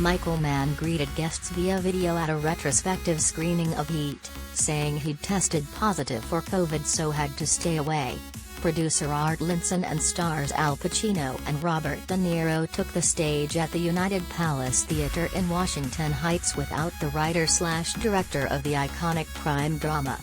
Mann greeted guests via video at a retrospective screening of Heat, saying he'd tested positive for COVID so had to stay away. Producer Art Linson and stars Al Pacino and Robert De Niro took the stage at the United Palace Theatre in Washington Heights without the writer/director of the iconic crime drama.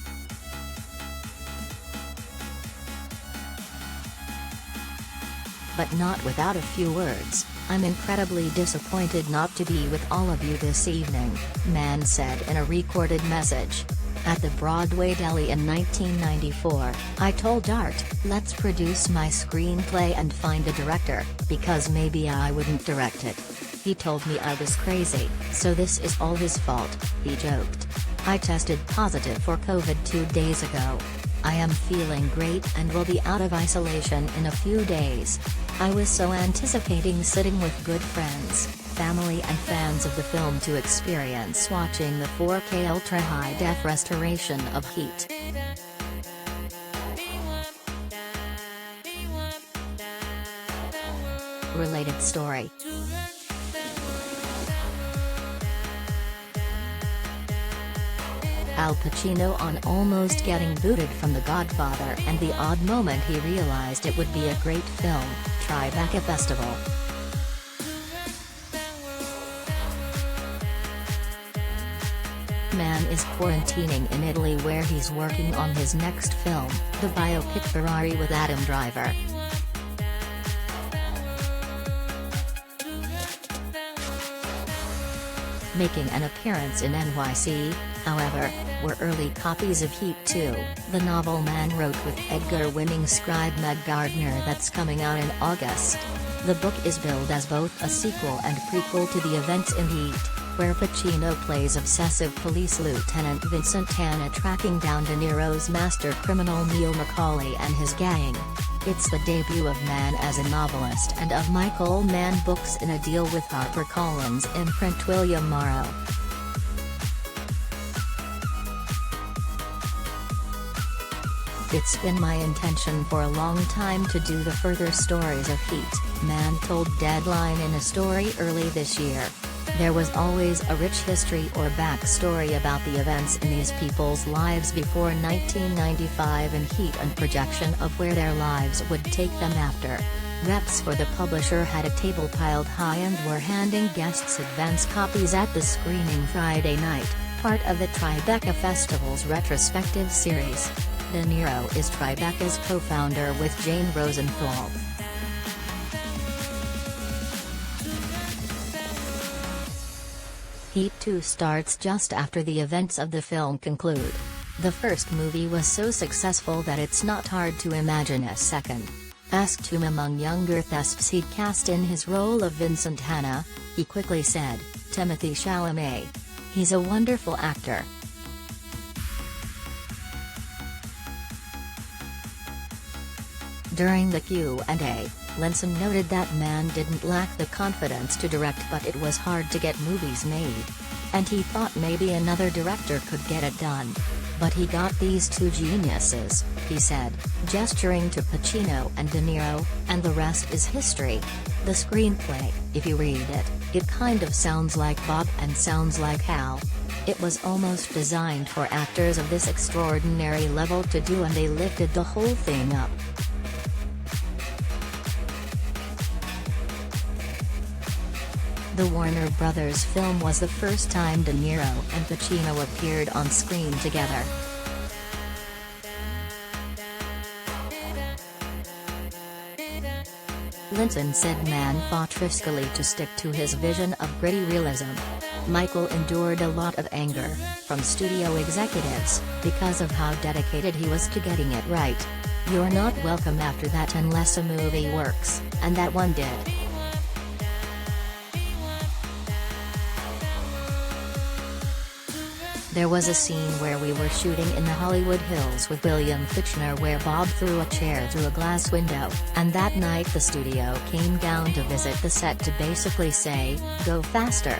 But not without a few words. "I'm incredibly disappointed not to be with all of you this evening," Mann said in a recorded message. At the Broadway Deli in 1994, "I told Art, let's produce my screenplay and find a director, because maybe I wouldn't direct it. He told me I was crazy, so this is all his fault," he joked. "I tested positive for COVID 2 days ago. I am feeling great and will be out of isolation in a few days. I was so anticipating sitting with good friends, family and fans of the film to experience watching the 4K Ultra High Def restoration of Heat." Related story. Al Pacino on almost getting booted from The Godfather and the odd moment he realized it would be a great film, Tribeca Festival. Mann is quarantining in Italy where he's working on his next film, the biopic Ferrari with Adam Driver. Making an appearance in NYC, however, were early copies of Heat 2, the novel Mann wrote with Edgar-winning scribe Meg Gardner that's coming out in August. The book is billed as both a sequel and prequel to the events in Heat, where Pacino plays obsessive police lieutenant Vincent Hanna tracking down De Niro's master criminal Neil McCauley and his gang. It's the debut of Mann as a novelist and of Michael Mann Books in a deal with HarperCollins imprint William Morrow. "It's been my intention for a long time to do the further stories of Heat," Mann told Deadline in a story early this year. "There was always a rich history or backstory about the events in these people's lives before 1995 and Heat and projection of where their lives would take them after." Reps for the publisher had a table piled high and were handing guests advance copies at the screening Friday night, part of the Tribeca Festival's retrospective series. De Niro is Tribeca's co-founder with Jane Rosenthal. Heat 2 starts just after the events of the film conclude. The first movie was so successful that it's not hard to imagine a second. Asked whom among younger thesps he'd cast in his role of Vincent Hanna, he quickly said, "Timothée Chalamet. He's a wonderful actor." During the Q&A, Linson noted that Mann didn't lack the confidence to direct, but it was hard to get movies made. And he thought maybe another director could get it done. "But he got these two geniuses," he said, gesturing to Pacino and De Niro, "and the rest is history." The screenplay, if you read it, it kind of sounds like Bob and sounds like Hal. It was almost designed for actors of this extraordinary level to do, and they lifted the whole thing up. The Warner Brothers film was the first time De Niro and Pacino appeared on screen together. Linson said Mann fought triskily to stick to his vision of gritty realism. Michael endured a lot of anger from studio executives because of how dedicated he was to getting it right. "You're not welcome after that unless a movie works," and that one did. There was a scene where we were shooting in the Hollywood Hills with William Fichtner where Bob threw a chair through a glass window, and that night the studio came down to visit the set to basically say, "Go faster."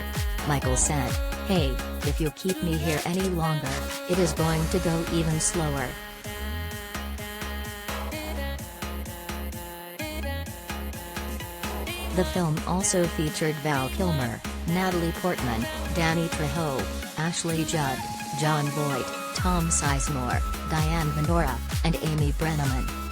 Michael said, "Hey, if you keep me here any longer, it is going to go even slower." The film also featured Val Kilmer, Natalie Portman, Danny Trejo, Ashley Judd, John Voight, Tom Sizemore, Diane Venora, and Amy Brenneman.